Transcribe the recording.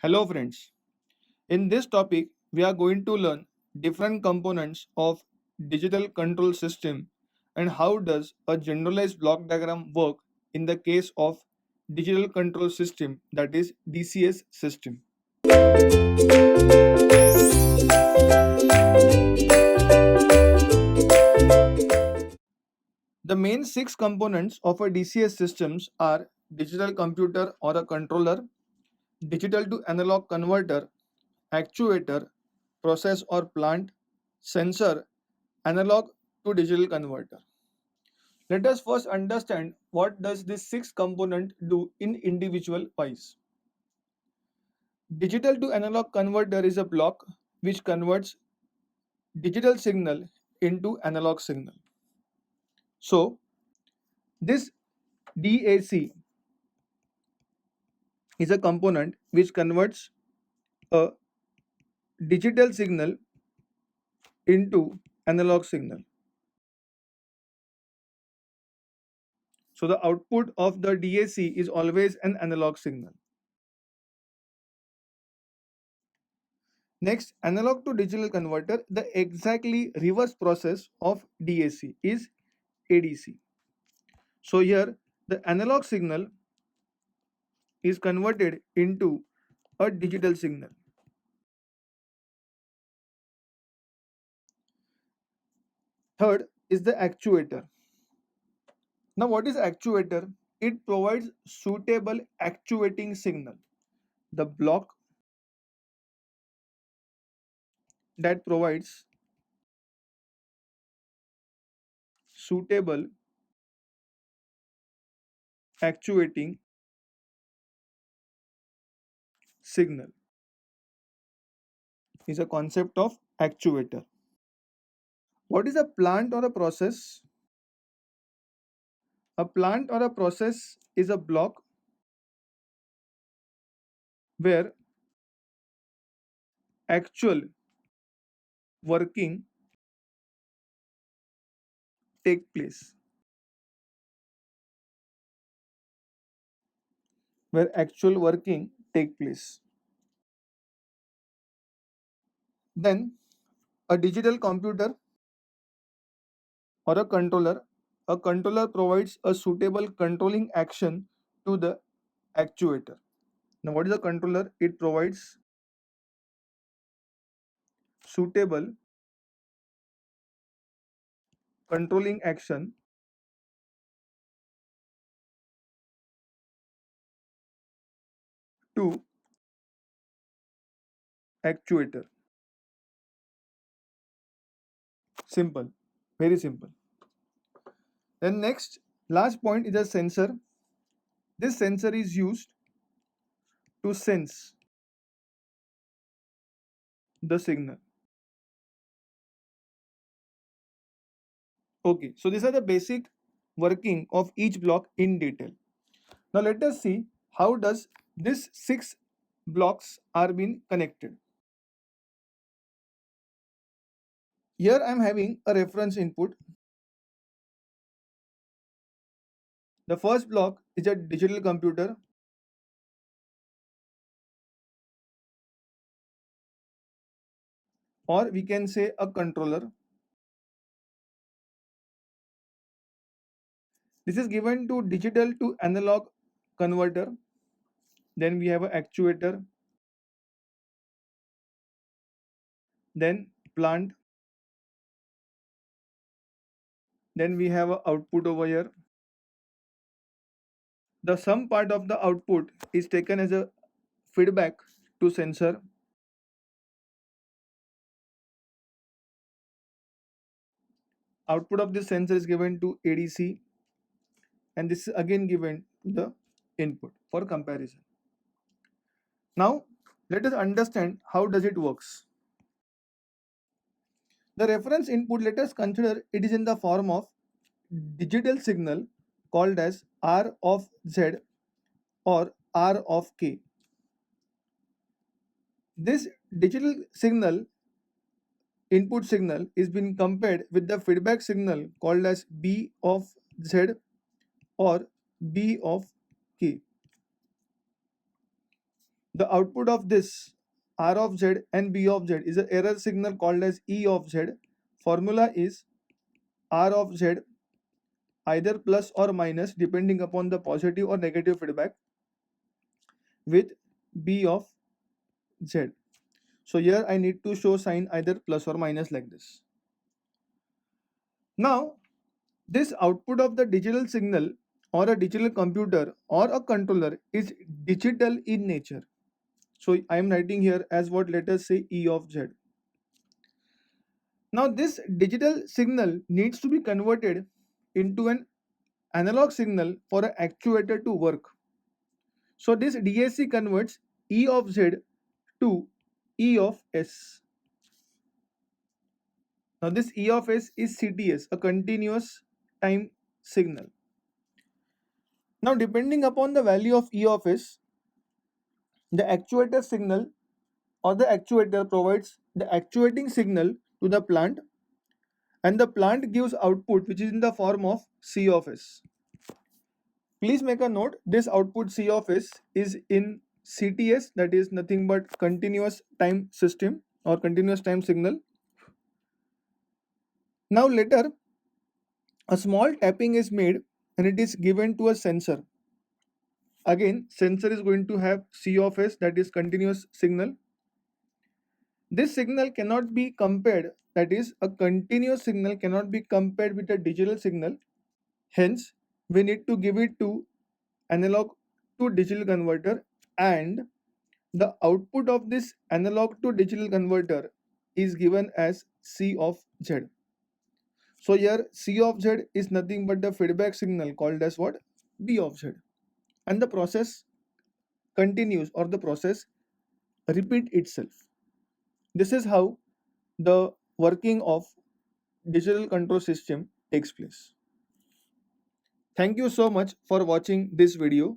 Hello friends. In this topic, we are going to learn different components of digital control system and how does a generalized block diagram work in the case of digital control system, that is DCS system. The main six components of a DCS systems are digital computer or a controller, digital to analog converter, actuator, process or plant, sensor, analog to digital converter. Let us first understand what does this six component do in individual wise. Digital to analog converter is a block which converts digital signal into analog signal. So this DAC is a component which converts a digital signal into analog signal. So the output of the DAC is always an analog signal. Next, analog to digital converter, the exactly reverse process of DAC is ADC. So here the analog signal is converted into a digital signal. Third is the actuator. Now what is actuator? It provides suitable actuating signal. The block that provides suitable actuating signal is a concept of actuator. What is a plant or a process? A plant or a process is a block where actual working take place. Where actual working take place. Then a digital computer or a controller provides a suitable controlling action to the actuator. Now what is a controller? It provides suitable controlling action to actuator. Simple, very simple. Then next, last point is a sensor. This sensor is used to sense the signal. Okay, so these are the basic working of each block in detail. Now let us see how does this six blocks are being connected. Here I am having a reference input. The first block is a digital computer. Or we can say a controller. This is given to digital to analog converter. Then we have an actuator. Then plant. Then we have an output over here. The sum part of the output is taken as a feedback to sensor. Output of this sensor is given to ADC, and this is again given to the input for comparison. Now let us understand how does it works. The reference input, let us consider it is in the form of digital signal called as R of Z or R of K. This digital signal, input signal, is being compared with the feedback signal called as B of Z or B of K. The output of this R of Z and B of Z is an error signal called as E of Z. Formula is R of Z either plus or minus depending upon the positive or negative feedback with B of Z. So here I need to show sign either plus or minus like this. Now this output of the digital signal or a digital computer or a controller is digital in nature. So I am writing here as what, let us say E of Z. Now this digital signal needs to be converted into an analog signal for an actuator to work. So this DAC converts E of Z to E of S. Now this E of S is CTS, a continuous time signal. Now depending upon the value of E of S, the actuator signal or the actuator provides the actuating signal to the plant, and the plant gives output which is in the form of C of S. Please make a note, this output C of S is in CTS, that is nothing but continuous time system or continuous time signal. Now later a small tapping is made and it is given to a sensor. Again, sensor is going to have C of S, that is continuous signal. This signal cannot be compared, that is a continuous signal cannot be compared with a digital signal. Hence, we need to give it to analog to digital converter, and the output of this analog to digital converter is given as C of Z. So here C of Z is nothing but the feedback signal called as what? B of Z. And the process continues or the process repeat itself. This is how the working of digital control system takes place. Thank you so much for watching this video.